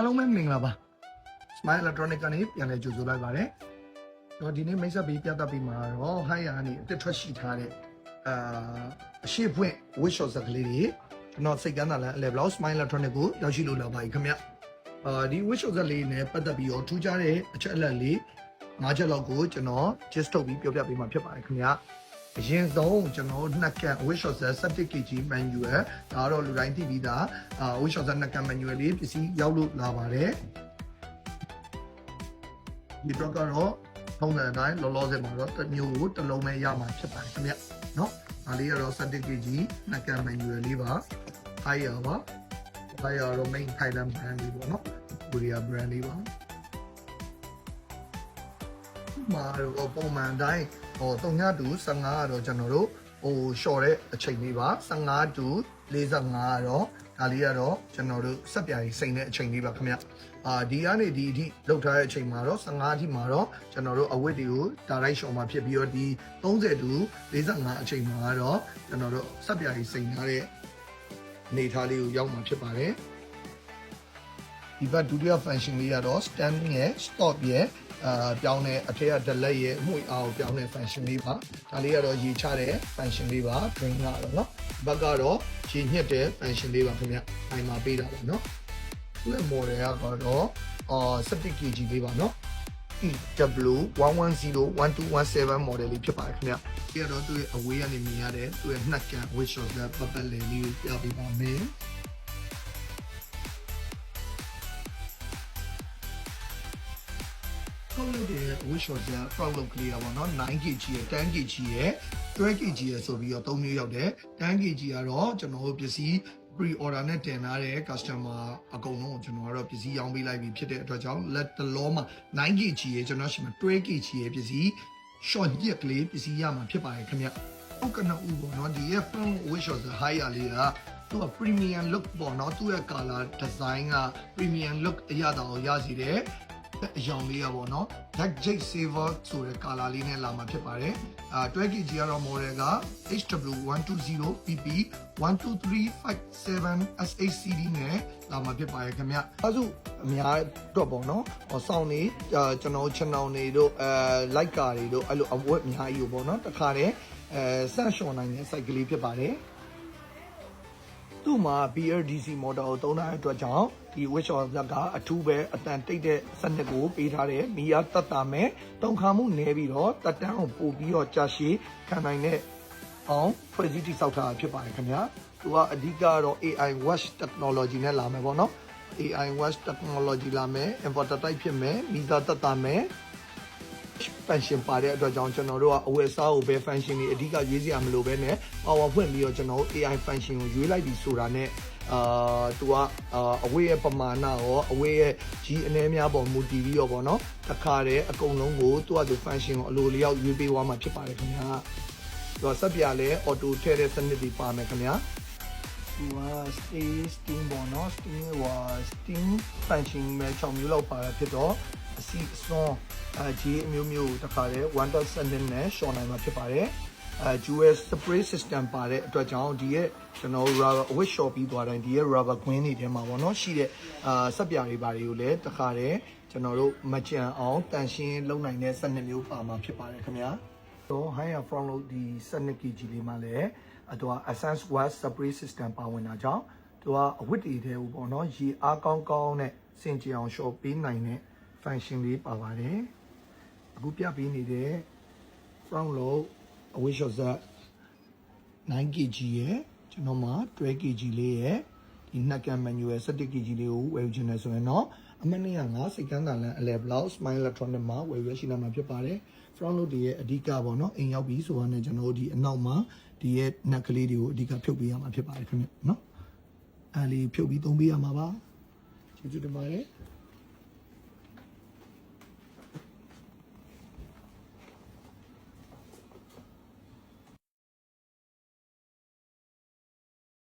လုံးပဲမင်္ဂလာပါ Smile Electronic ကနေပြန်လည်ကြိုဆိုလိုက်ပါတယ်ကျွန်တော်ဒီနေ့မိတ်ဆက်ပေးပြသပေးမှာတော့ high ကနေအတက်ထွက်ရှိထားတဲ့အရှိဖွင့် wish shot ကလေးတွေကျွန်တော်စိတ်ကမ်းသာလဲအလဲ blouse Smile Electronic ကိုရောက်ရှိလို့လာပါပြီခင်ဗျဒီ wish shot လေးနဲ့ပတ်သက်ပြီးတော့ထူးခြားတဲ့အချက်အလက်လေး၅ချက်လောက်ကိုကျွန်တော် just ထုတ်ပြီးပြောပြပေးမှာဖြစ်ပါတယ်ခင်ဗျအရင်ဆုံးကျွန်တော်နှက်ကန့် wish shot 17 kg manual ဒါတော့လူတိုင်းသိပြီးသားwish shot နှက်ကန့် manual လေးပစ္စည်းရောက်လို့လာပါတယ်ဒီတော့ကတော့ထုံးတဲ့အတိုင်းလောလောဆယ်မှာတော့တစ်မျိုးကိုတစ်လုံးပဲရမှာဖြစ်ပါတယ်ခင်ဗျနော်ဒါလေးကတော့17 kg နှက်ကန့် manual လေးပါ higher ပါ higher တော့ main Thailand brand လေးပေါ့နော် Korea brand လေးပါမှာတော့ပုံမှန်တိုင်း3ညတူ15ကတော့ကျွန်တော်တို့လျှော်တဲ့အချိန်လေးပါ15တူ45ကတော့ဒါလေးကတော့ကျွန်တော်တို့စက်ပြားကြီးစိန်တဲ့အချိန်လေးပါခင်ဗျဒီကနေဒီအထိလောက်ထားတဲ့အချိန်မှာတော့15အထိမှာတော့ကျွန်တော်တို့အဝတ်တွေကိုဒါရိုက်လျှော်မှာဖြစ်ပြီးတော့ဒီ30တူ45အချိန်မှာတော့ကျွန်တော်တို့စက်ပြားကြီးစိန်ထားတဲ့အနေထားလေးကိုရောက်မှာဖြစ်ပါတယ်ဒီဘက်ဒုတိယ function လေးကတော့ stand ရဲ့ stop ရဲ့ပြောင်းတဲ့အထက်က delay ရဲ့အမှုအောင်ပြောင်းတဲ့ function လေးပါဒါလေးကတော့ရေချတဲ့ function လေးပါ drain ကတော့เนาะဘက်ကတော့ရေညှစ်တဲ့ function လေးပါခင်ဗျအိမ်မှာပေးတာပါเนาะသူ့ရဲ့ model ကတော့17 kg လေးပါเนาะ EW110117 model လေးဖြစ်ပါတယ်ခင်ဗျဒီကတော့သူ့ရဲ့အဝေးကနေမြင်ရတဲ့သူ့ရဲ့နှက်ကန့် wish shot ပတ်ပတ်လည်လေးကိုပြပေးပါမယ်ထုတ်လိုက်တဲ့ wish shot က front load ကလေးပါเนาะ 9kg ရဲ့ 10kg ရဲ့ 12kg ရဲ့ဆိုပြီးတော့3မျိုးရောက်တယ် 10kg ကတော့ကျွန်တော်တို့ပစ္စည်း pre order နဲ့တင်လာတဲ့ customer အကုန်လုံးကိုကျွန်တော်ကတော့ပစ္စည်းရောင်းပေးလိုက်ပြီဖြစ်တဲ့အတွက်ကြောင့် let the law မှာ 9kg ရဲ့ကျွန်တော်ရှိမှာ 12kg ရဲ့ပစ္စည်း short ရက်ကလေးပစ္စည်းရမှာဖြစ်ပါတယ်ခင်ဗျဟုတ်ကဲ့နော်ဦးပေါ့နော်ဒီရဲ့ front wish shot higher လေးကသူက premium look ပေါ့နော်သူ့ရဲ့ color design က premium look အရတာကိုရစီတယ်အယောင်လေးရပေါ့နော် Black Jade Silver ဆိုတဲ့ color လေးနဲ့လာမှာဖြစ်ပါတယ်12kg ကတော့ model က HW120PP 12357 SACD နဲ့လာမှာဖြစ်ပါတယ်ခင်ဗျအဲဆိုအများတော့ပေါ့နော်စောင်းနေကျွန်တော် channel တွေတို့like ကာတွေတို့အဲ့လိုအဝတ်အများကြီးပေါ့နော်တခါတည်းစန့်လျှော်နိုင်တဲ့ site ကလေးဖြစ်ပါတယ်သူ့မှာ BLDC motor ကိုသုံးတဲ့အတွက်ကြောင့်ဒီ wish shot ကအထူးပဲအတန်တိတ်တဲ့စနစ်ကိုပေးထားတယ်မီးအားတက်တာမဲ့တုံခါမှုနည်းပြီးတော့တက်တန်းကိုပို့ပြီးတော့ကြာရှည်ခံနိုင်တဲ့အောင်ဖွဲ့စည်းတိစောက်ထားတာဖြစ်ပါတယ်ခင်ဗျာသူကအဓိကတော့ AI watch technology နဲ့လာမယ်ပေါ့နော် AI watch technology လာမယ် inverter type ဖြစ်မယ်မီးသားတက်တာမဲ့function ပါတဲ့အတွက်ကြောင့်ကျွန်တော်တို့ကအဝယ်စားကိုပဲ function တွေအဓိကရွေးစရာမလိုပဲနဲ့ power ဖွင့်ပြီးတော့ကျွန်တော်တို့ AI function ကိုရွေးလိုက်ပြီးဆိုတာနဲ့သူကအဝေးရဲ့ပမာဏရောအဝေးရဲ့ကြီးအနည်းများပေါ်မူတည်ပြီးတော့ပေါ့နော်တခါတည်းအကုန်လုံးကိုသူကသူ function ကိုအလိုလျောက်ရွေးပေးသွားမှာဖြစ်ပါတယ်ခင်ဗျာသူကစက်ပြလဲ auto ထည့်တဲ့စနစ်တွေပါမယ်ခင်ဗျာသူက steam ပေါ့နော် steam function ပဲ6မျိုးလောက်ပါတာဖြစ်တော့အစီအစွန်းကြီးအမျိုးမျိုးတခါတည်း 1.7 နဲ့ရှော့နိုင်မှာဖြစ်ပါတယ်US spray system ပါတဲ့အတွက်ကြောင့်ဒီရဲ့ကျွန်တော် rubber wish shop ပြီးသွားတိုင်းဒီရဲ့ rubber ကွင်းတွေထဲမှာပေါ့နော်ရှိတဲ့စက်ပြာတွေပါတွေကိုလည်းတခါတည်းကျွန်တော်တို့မကြံအောင်တန်ရှင်းလုပ်နိုင်တဲ့စနစ်မျိုးပါမှာဖြစ်ပါတယ်ခင်ဗျာတော့ higher front load ဒီ 12kg လေးမှာလည်းသူက essence wash spray system ပါဝင်တာကြောင့်သူကအဝတ်တွေထဲကိုပေါ့နော်ရေအားကောင်းကောင်းနဲ့စင်ကြအောင် shop ပေးနိုင်တဲ့ function လေးပါပါတယ်အခုပြပေးနေတဲ့ front load wish shot 9kg ရဲ့ကျွန်တော်မှာ 12kg လေးရဲ့ဒီနှက်ကန့် manual 17kg လေးကိုဝယ်ယူချင်တယ်ဆိုရင်တော့အမနေ့ကငါစိတ်ကန်းသာလန်အလဲ blouse Smile Electronic မှာဝယ်ယူရရှိနိုင်မှာဖြစ်ပါတယ် front load တွေရဲ့အဓိကပေါ့နော်အိမ်ရောက်ပြီဆိုတာနဲ့ကျွန်တော်တို့ဒီအနောက်မှာဒီရဲ့နှက်ကလေးတွေကိုအဓိကဖြုတ်ပေးရမှာဖြစ်ပါတယ်ခင်ဗျနော်အဲလေးဖြုတ်ပြီးသုံးပေးရမှာပါကျေးဇူးတင်ပါတယ်